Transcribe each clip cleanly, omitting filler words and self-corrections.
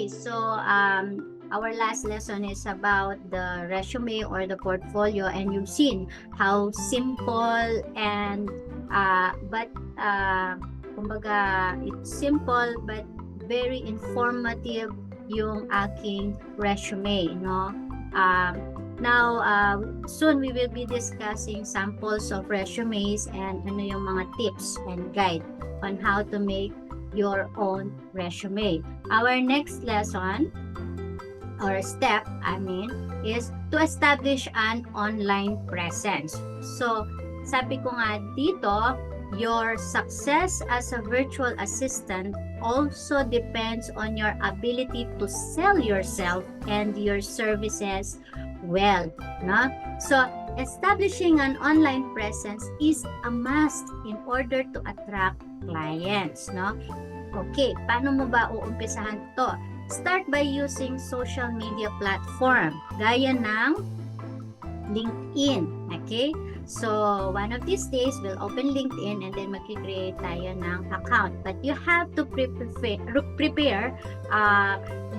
Okay, so our last lesson is about the resume or the portfolio, and you've seen how simple and kumbaga it's simple but very informative yung aking resume, no? Now, soon we will be discussing samples of resumes and ano yung mga tips and guide on how to make your own resume. Our next lesson or step, is to establish an online presence. So, sabi ko nga dito, your success as a virtual assistant also depends on your ability to sell yourself and your services well, no? So, establishing an online presence is a must in order to attract clients, no? Okay, paano mo ba uumpisahan to? Start by using social media platform gaya ng LinkedIn, okay? So, one of these days, we'll open LinkedIn and then mag-create tayo ng account. But you have to prepare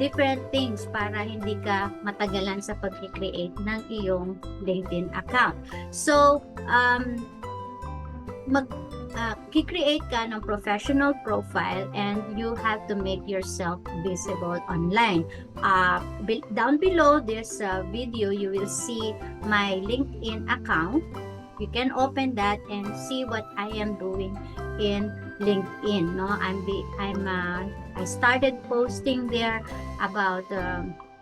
different things para hindi ka matagalan sa pag-create ng iyong LinkedIn account. So, create ka ng professional profile and you have to make yourself visible online. Down below this video, you will see my LinkedIn account. You can open that and see what I am doing in LinkedIn. No, I started posting there about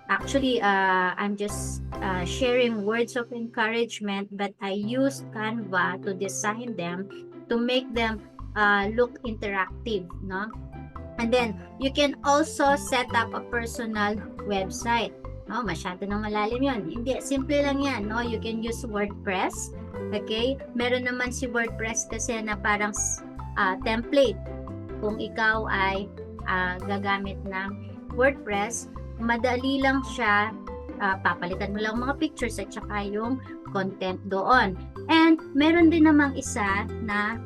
I'm just sharing words of encouragement, but I used Canva to design them to make them look interactive, no? And then you can also set up a personal website. No, masyado nang malalim yun. Hindi, simple lang yan, no? You can use WordPress. Okay? Meron naman si WordPress kasi na parang template. Kung ikaw ay gagamit ng WordPress, madali lang siya. Papalitan mo lang mga pictures at saka yung content doon. And meron din namang isa na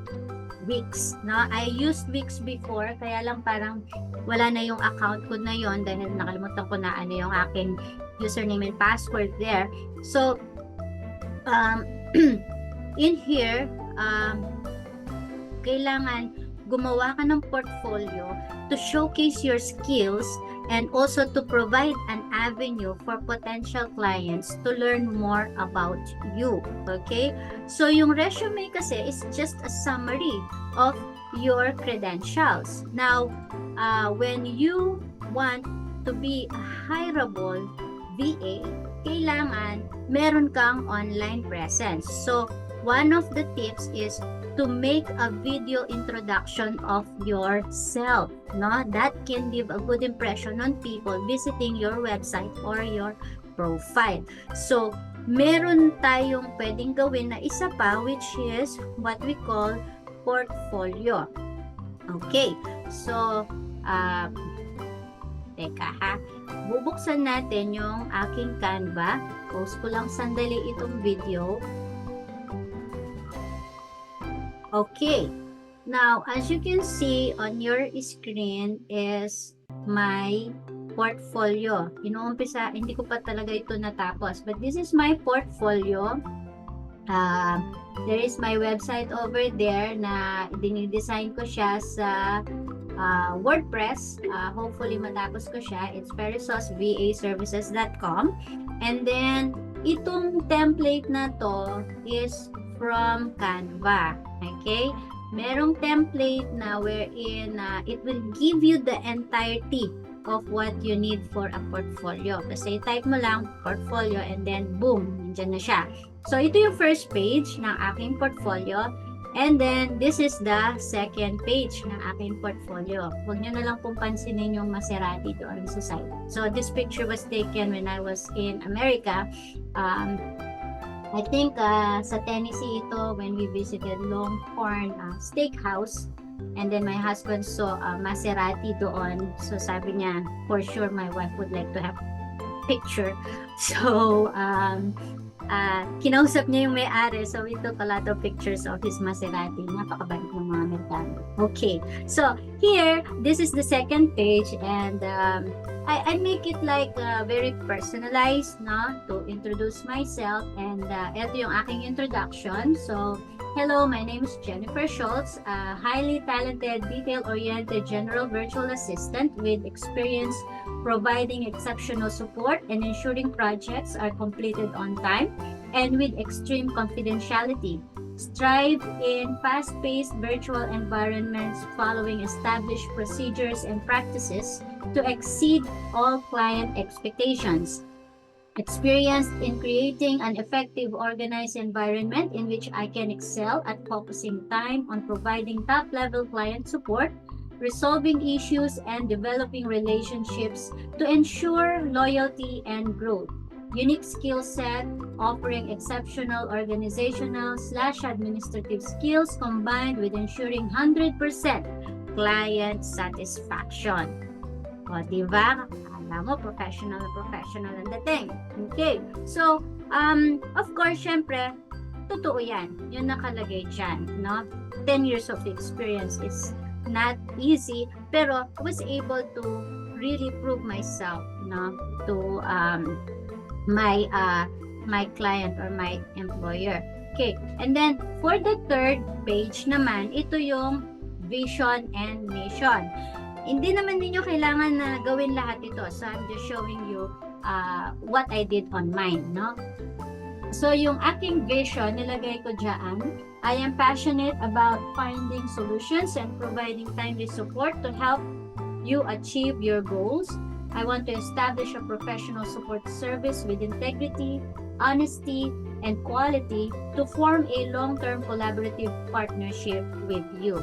Wix, no? I used Wix before, kaya lang parang wala na yung account ko na yon dahil nakalimutan ko na ano yung aking username and password there. So, in here, kailangan gumawa ka ng portfolio to showcase your skills and also to provide an avenue for potential clients to learn more about you. Okay? So, yung resume kasi is just a summary of your credentials. Now, when you want to be a hireable VA, kailangan meron kang online presence. So, one of the tips is to make a video introduction of yourself, no? That can give a good impression on people visiting your website or your profile. So, meron tayong pwedeng gawin na isa pa, which is what we call portfolio. Okay, so, teka ha, bubuksan natin yung aking Canva. Post ko lang sandali itong video. Okay, now as you can see on your screen is my portfolio. Inuumpisa, hindi ko pa talaga ito natapos, but this is my portfolio. There is my website over there na dinidesign ko siya sa WordPress. Hopefully matapos ko siya. It's perisosvaservices.com. And then itong template na to is from Canva. Okay? Merong template na wherein it will give you the entirety of what you need for a portfolio. Kasi type mo lang portfolio and then boom, nandiyan na siya. So ito yung first page ng aking portfolio and then this is the second page ng aking portfolio. Huwag nyo na lang pong pansinin yung Maserati doon sa side. So this picture was taken when I was in America. I think sa Tennessee ito when we visited Longhorn Steakhouse, and then my husband saw Maserati doon, so sabi niya for sure my wife would like to have picture So, kinausap niya yung may-ari, so we took a lot of pictures of his Maserati. Napakabait ng mga Amerikano. Okay, so here, this is the second page, and I make it like very personalized, no, to introduce myself, and ito yung aking introduction. So, hello, my name is Jennifer Schultz, a highly talented, detail-oriented general virtual assistant with experience providing exceptional support and ensuring projects are completed on time and with extreme confidentiality. Strive in fast-paced virtual environments following established procedures and practices to exceed all client expectations. Experienced in creating an effective, organized environment in which I can excel at focusing time on providing top-level client support, resolving issues, and developing relationships to ensure loyalty and growth. Unique skill set, offering exceptional organizational/administrative skills combined with ensuring 100% client satisfaction. O, diba? Alam mo, professional na professional ang dating. Okay. So, of course, syempre, totoo yan. Yung nakalagay dyan, no? 10 years of experience is not easy, pero I was able to really prove myself, no, to my client or my employer. Okay, and then for the third page naman, ito yung vision and mission. Hindi naman ninyo kailangan na gawin lahat ito, so I'm just showing you what I did on mine, no? So, yung aking vision, nilagay ko dyan, I am passionate about finding solutions and providing timely support to help you achieve your goals. I want to establish a professional support service with integrity, honesty, and quality to form a long-term collaborative partnership with you.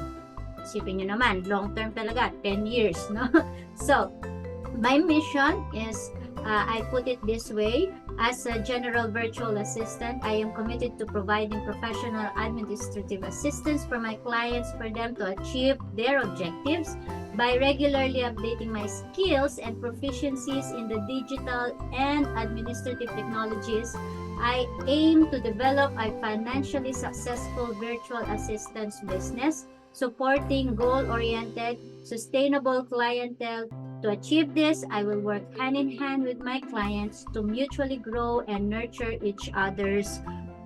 Isipin nyo naman, long-term talaga, 10 years, no? So, my mission is, I put it this way, as a general virtual assistant, I am committed to providing professional administrative assistance for my clients for them to achieve their objectives by regularly updating my skills and proficiencies in the digital and administrative technologies. I aim to develop a financially successful virtual assistance business, supporting goal-oriented, sustainable clientele. To achieve this, I will work hand in hand with my clients to mutually grow and nurture each other's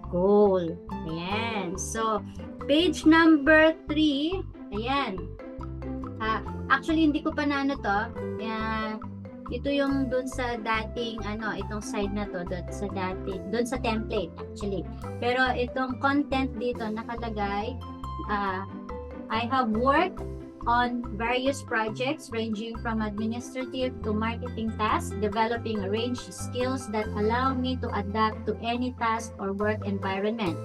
goal. Ayan. So, page number 3. Ayan. Actually, hindi ko pa na ano to. Ito yung dun sa dating, itong side na to, dun sa template actually. Pero itong content dito nakalagay, I have worked on various projects ranging from administrative to marketing tasks, developing a range of skills that allow me to adapt to any task or work environment.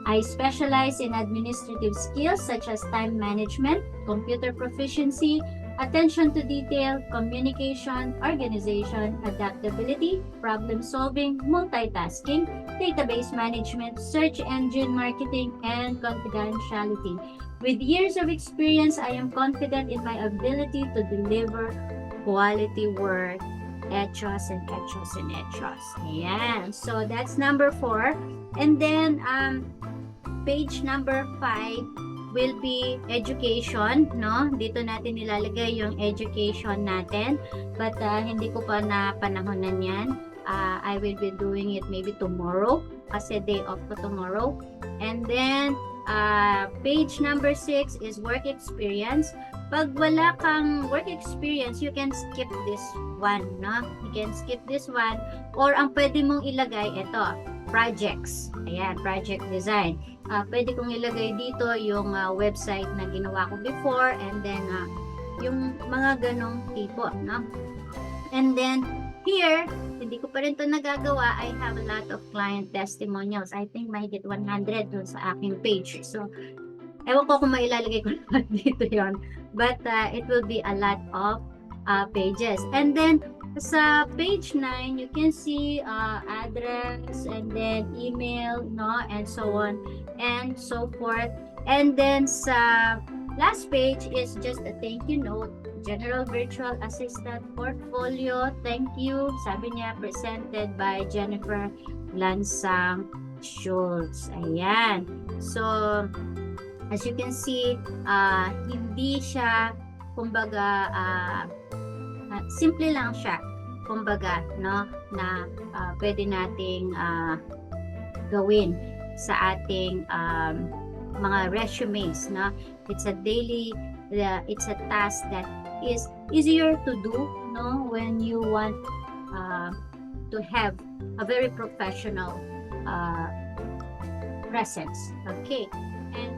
I specialize in administrative skills such as time management, computer proficiency, attention to detail, communication, organization, adaptability, problem solving, multitasking, database management, search engine marketing, and confidentiality. With years of experience, I am confident in my ability to deliver quality work. Hechos and hechos and hechos. Ayan. So, that's number 4. And then, page number 5 will be education, no? Dito natin nilalagay yung education natin. But, hindi ko pa napanahonan yan. I will be doing it maybe tomorrow. Kasi day off ko tomorrow. And then, page number 6 is work experience. Pag wala kang work experience, you can skip this one, no? You can skip this one. Or ang pwede mong ilagay, ito, projects. Ayan, project design. Pwede kong ilagay dito yung website na ginawa ko before, and then yung mga ganong tipo, no? And then, here, hindi ko pa rin ito nagagawa. I have a lot of client testimonials. I think mahigit 100 dun sa aking page. So, ewan ko kung mailalagay ko naman dito yon. But it will be a lot of pages. And then, sa page 9, you can see address, and then email, no? And so on, and so forth. And then, sa last page is just a thank you note General Virtual Assistant Portfolio. Thank you. Sabi niya, presented by Jennifer Lansang Schultz. Ayan. So, as you can see, hindi siya, kumbaga, simple lang siya. Kumbaga, no, na pwede nating gawin sa ating mga resumes, no? It's a task that is easier to do, no, when you want to have a very professional presence. Okay, and then